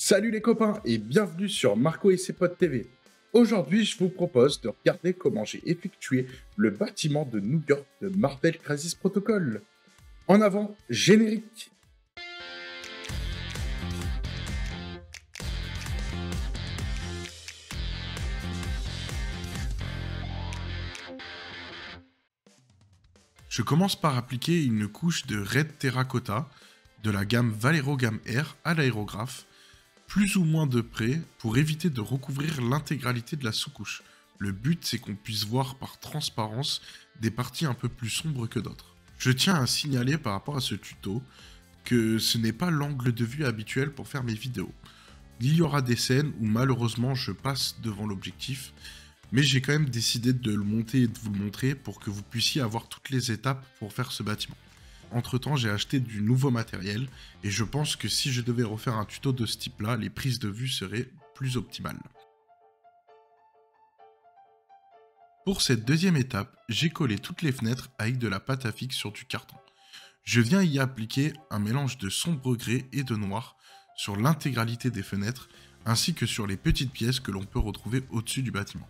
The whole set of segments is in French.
Salut les copains et bienvenue sur Marco et ses potes TV. Aujourd'hui, je vous propose de regarder comment j'ai effectué le bâtiment de New York de Marvel Crisis Protocol. En avant, générique. Je commence par appliquer une couche de Red Terracotta de la gamme Valero Gamme R à l'aérographe, plus ou moins de près pour éviter de recouvrir l'intégralité de la sous-couche. Le but, c'est qu'on puisse voir par transparence des parties un peu plus sombres que d'autres. Je tiens à signaler par rapport à ce tuto que ce n'est pas l'angle de vue habituel pour faire mes vidéos. Il y aura des scènes où malheureusement je passe devant l'objectif, mais j'ai quand même décidé de le monter et de vous le montrer pour que vous puissiez avoir toutes les étapes pour faire ce bâtiment. Entre temps, j'ai acheté du nouveau matériel et je pense que si je devais refaire un tuto de ce type-là, les prises de vue seraient plus optimales. Pour cette deuxième étape, j'ai collé toutes les fenêtres avec de la pâte à fixe sur du carton. Je viens y appliquer un mélange de sombre gris et de noir sur l'intégralité des fenêtres ainsi que sur les petites pièces que l'on peut retrouver au-dessus du bâtiment.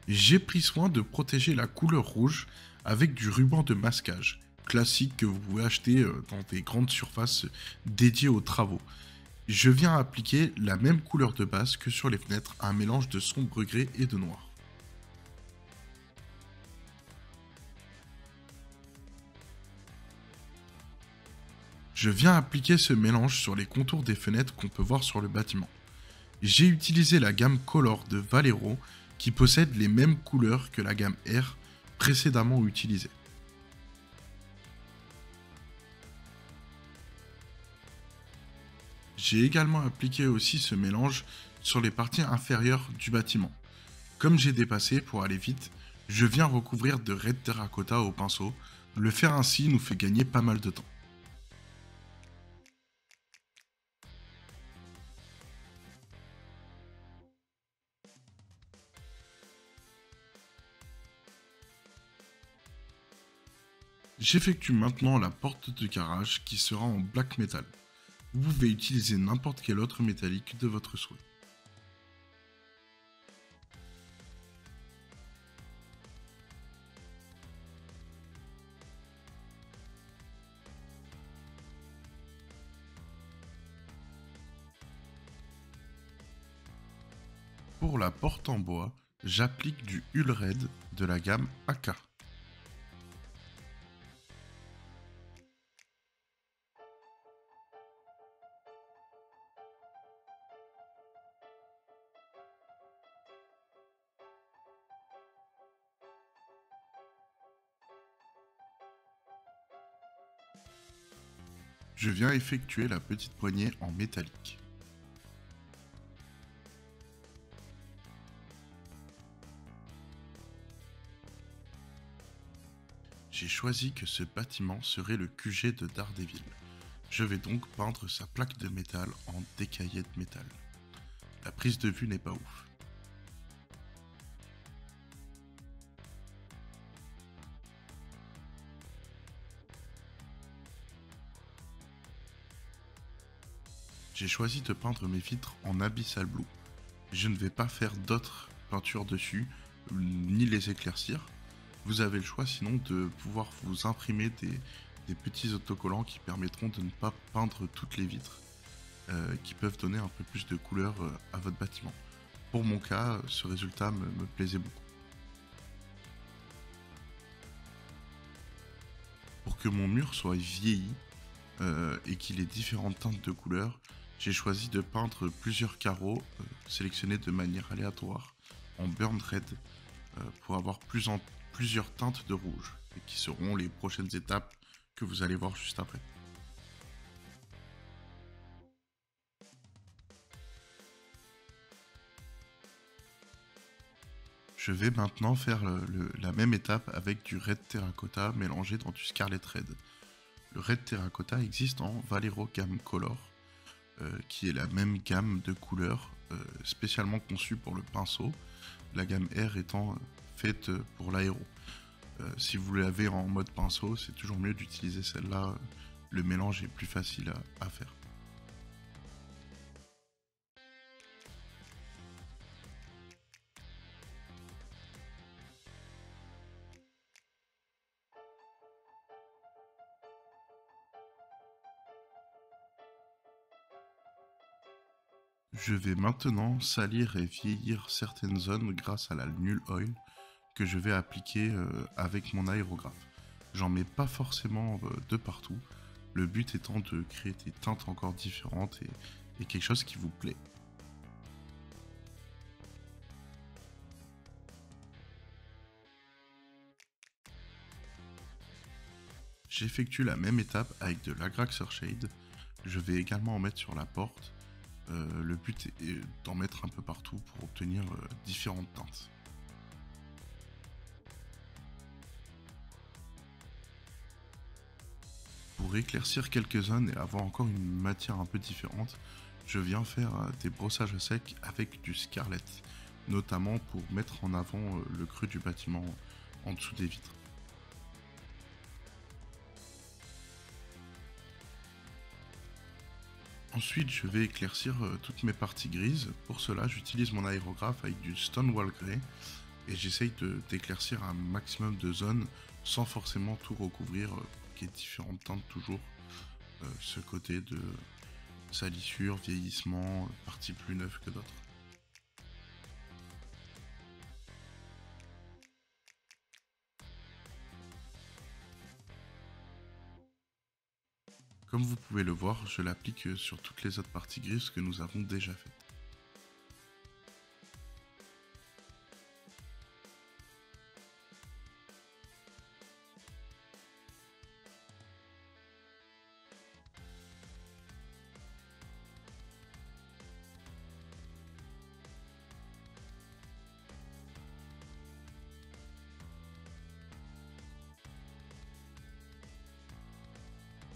J'ai pris soin de protéger la couleur rouge avec du ruban de masquage, classique que vous pouvez acheter dans des grandes surfaces dédiées aux travaux. Je viens appliquer la même couleur de base que sur les fenêtres, un mélange de sombre gris et de noir. Je viens appliquer ce mélange sur les contours des fenêtres qu'on peut voir sur le bâtiment. J'ai utilisé la gamme Color de Valero qui possède les mêmes couleurs que la gamme R précédemment utilisée. J'ai également appliqué aussi ce mélange sur les parties inférieures du bâtiment. Comme j'ai dépassé pour aller vite, je viens recouvrir de Red Terracotta au pinceau. Le faire ainsi nous fait gagner pas mal de temps. J'effectue maintenant la porte de garage qui sera en black metal. Vous pouvez utiliser n'importe quel autre métallique de votre souhait. Pour la porte en bois, j'applique du Hull Red de la gamme AK. Je viens effectuer la petite poignée en métallique. J'ai choisi que ce bâtiment serait le QG de Daredevil. Je vais donc peindre sa plaque de métal en décaillé de métal. La prise de vue n'est pas ouf. J'ai choisi de peindre mes vitres en Abyssal Blue. Je ne vais pas faire d'autres peintures dessus, ni les éclaircir. Vous avez le choix sinon de pouvoir vous imprimer des petits autocollants qui permettront de ne pas peindre toutes les vitres, qui peuvent donner un peu plus de couleur à votre bâtiment. Pour mon cas, ce résultat me plaisait beaucoup. Pour que mon mur soit vieilli et qu'il ait différentes teintes de couleurs, j'ai choisi de peindre plusieurs carreaux sélectionnés de manière aléatoire en burnt red pour avoir plusieurs teintes de rouge et qui seront les prochaines étapes que vous allez voir juste après. Je vais maintenant faire la même étape avec du Red Terracotta mélangé dans du Scarlet Red. Le Red Terracotta existe en Valero Gamme Color. qui est la même gamme de couleurs spécialement conçue pour le pinceau, la gamme R étant faite pour l'aéro. Si vous l'avez en mode pinceau, c'est toujours mieux d'utiliser celle-là, le mélange est plus facile à faire. Je vais maintenant salir et vieillir certaines zones grâce à la Null Oil que je vais appliquer avec mon aérographe. J'en mets pas forcément de partout, le but étant de créer des teintes encore différentes et quelque chose qui vous plaît. J'effectue la même étape avec de l'Agraxer Shade, je vais également en mettre sur la porte. Le but est d'en mettre un peu partout pour obtenir différentes teintes. Pour éclaircir quelques zones et avoir encore une matière un peu différente, je viens faire des brossages à sec avec du Scarlet, notamment pour mettre en avant le creux du bâtiment en dessous des vitres. Ensuite, je vais éclaircir toutes mes parties grises. Pour cela, j'utilise mon aérographe avec du Stonewall Grey et j'essaye d'éclaircir un maximum de zones sans forcément tout recouvrir, qu'il y ait différentes teintes toujours. Ce côté de salissure, vieillissement, parties plus neuves que d'autres. Comme vous pouvez le voir, je l'applique sur toutes les autres parties grises que nous avons déjà faites.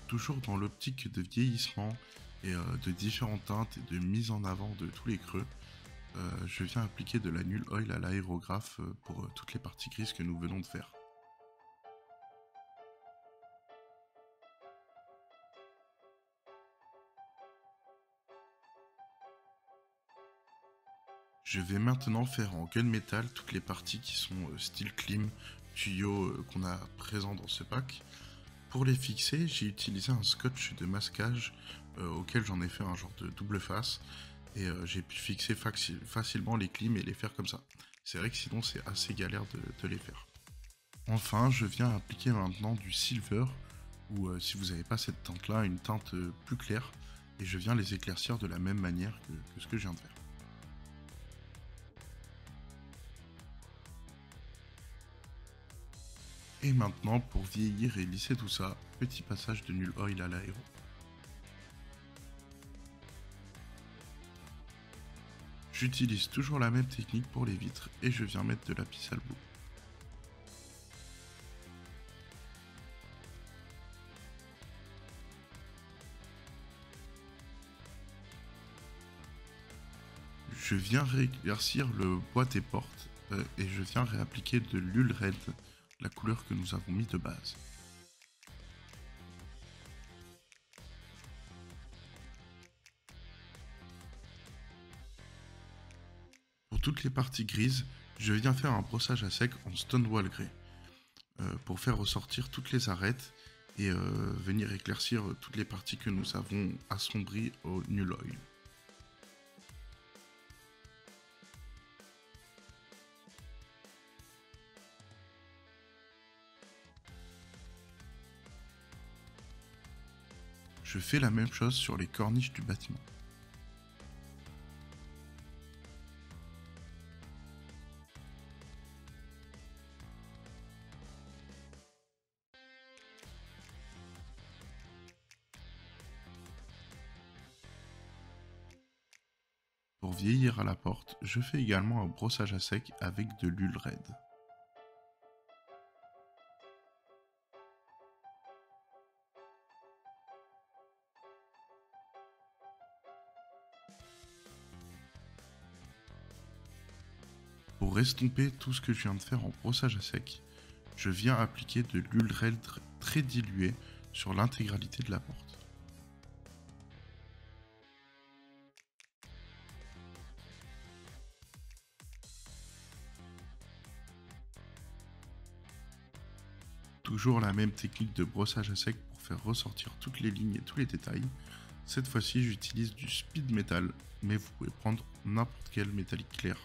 Toujours dans l'optique de vieillissement et de différentes teintes et de mise en avant de tous les creux, je viens appliquer de la Null Oil à l'aérographe pour toutes les parties grises que nous venons de faire. Je vais maintenant faire en gunmetal toutes les parties qui sont style clim, tuyaux qu'on a présents dans ce pack. Pour les fixer, j'ai utilisé un scotch de masquage auquel j'en ai fait un genre de double face et j'ai pu fixer facilement les clims et les faire comme ça. C'est vrai que sinon c'est assez galère de les faire. Enfin, je viens appliquer maintenant du silver ou si vous n'avez pas cette teinte là, une teinte plus claire et je viens les éclaircir de la même manière que ce que je viens de faire. Et maintenant, pour vieillir et lisser tout ça, petit passage de Null Oil à l'aéro. J'utilise toujours la même technique pour les vitres et je viens mettre de la pisse à bout. Je viens rééclaircir le bois des portes et je viens réappliquer de l'Hull Red, la couleur que nous avons mis de base. Pour toutes les parties grises, je viens faire un brossage à sec en Stonewall Grey pour faire ressortir toutes les arêtes et venir éclaircir toutes les parties que nous avons assombries au Null Oil. Je fais la même chose sur les corniches du bâtiment. Pour vieillir à la porte, je fais également un brossage à sec avec de l'Hull Red. Pour estomper tout ce que je viens de faire en brossage à sec, je viens appliquer de l'huile red très diluée sur l'intégralité de la porte. Toujours la même technique de brossage à sec pour faire ressortir toutes les lignes et tous les détails. Cette fois-ci, j'utilise du speed metal, mais vous pouvez prendre n'importe quel métallique clair.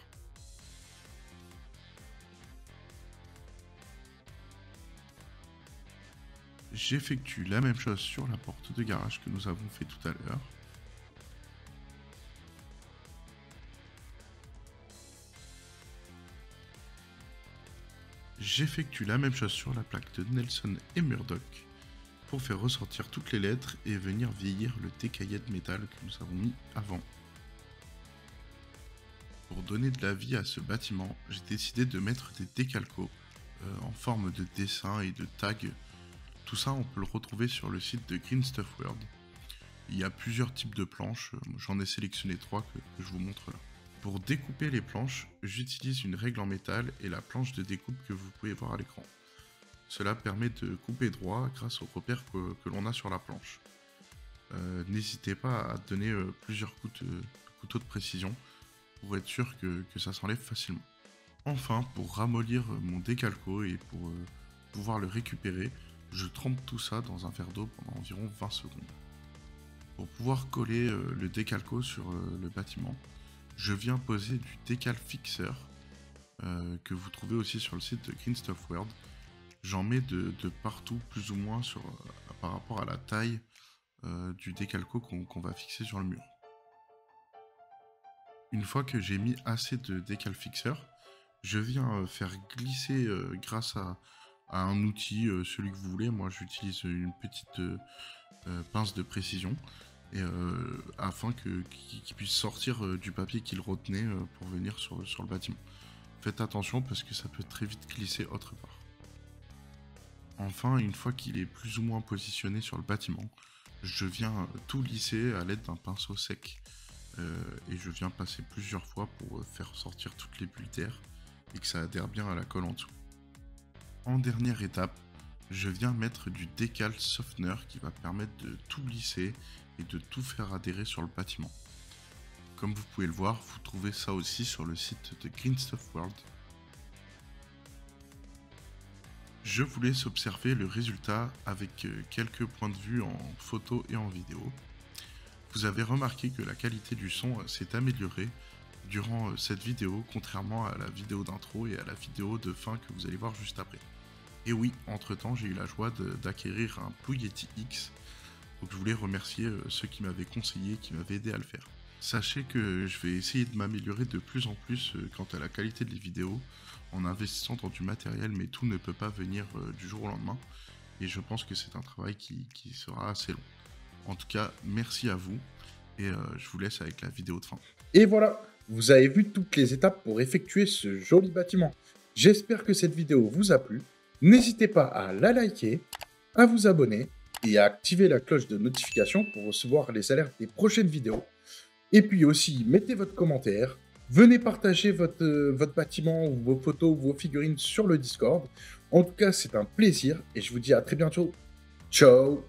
J'effectue la même chose sur la porte de garage que nous avons fait tout à l'heure. J'effectue la même chose sur la plaque de Nelson et Murdoch pour faire ressortir toutes les lettres et venir vieillir le décaillé de métal que nous avons mis avant. Pour donner de la vie à ce bâtiment, j'ai décidé de mettre des décalcos en forme de dessin et de tags. Tout ça, on peut le retrouver sur le site de Green Stuff World. Il y a plusieurs types de planches, j'en ai sélectionné 3 que je vous montre là. Pour découper les planches, j'utilise une règle en métal et la planche de découpe que vous pouvez voir à l'écran. Cela permet de couper droit grâce aux repères que l'on a sur la planche. N'hésitez pas à donner plusieurs couteaux de précision pour être sûr que ça s'enlève facilement. Enfin, pour ramollir mon décalco et pour pouvoir le récupérer, je trempe tout ça dans un verre d'eau pendant environ 20 secondes. Pour pouvoir coller le décalco sur le bâtiment, je viens poser du décal fixeur que vous trouvez aussi sur le site de Green Stuff World. J'en mets de partout, plus ou moins par rapport à la taille du décalco qu'on va fixer sur le mur. Une fois que j'ai mis assez de décal fixeur, je viens faire glisser grâce à un outil, celui que vous voulez. Moi j'utilise une petite pince de précision afin qu'il puisse sortir du papier qu'il retenait pour venir sur le bâtiment. Faites attention parce que ça peut très vite glisser autre part. Enfin, une fois qu'il est plus ou moins positionné sur le bâtiment, je viens tout lisser à l'aide d'un pinceau sec. Et je viens passer plusieurs fois pour faire sortir toutes les bulles d'air et que ça adhère bien à la colle en dessous. En dernière étape, je viens mettre du décal softener qui va permettre de tout lisser et de tout faire adhérer sur le bâtiment. Comme vous pouvez le voir, vous trouvez ça aussi sur le site de Green Stuff World. Je vous laisse observer le résultat avec quelques points de vue en photo et en vidéo. Vous avez remarqué que la qualité du son s'est améliorée durant cette vidéo, contrairement à la vidéo d'intro et à la vidéo de fin que vous allez voir juste après. Et oui, entre temps, j'ai eu la joie d'acquérir un Blue Yeti X, donc je voulais remercier ceux qui m'avaient conseillé, qui m'avaient aidé à le faire. Sachez que je vais essayer de m'améliorer de plus en plus quant à la qualité des vidéos, en investissant dans du matériel, mais tout ne peut pas venir du jour au lendemain, et je pense que c'est un travail qui sera assez long. En tout cas, merci à vous, et je vous laisse avec la vidéo de fin. Et voilà, vous avez vu toutes les étapes pour effectuer ce joli bâtiment. J'espère que cette vidéo vous a plu. N'hésitez pas à la liker, à vous abonner et à activer la cloche de notification pour recevoir les alertes des prochaines vidéos. Et puis aussi, mettez votre commentaire, venez partager votre bâtiment ou vos photos ou vos figurines sur le Discord. En tout cas, c'est un plaisir et je vous dis à très bientôt. Ciao!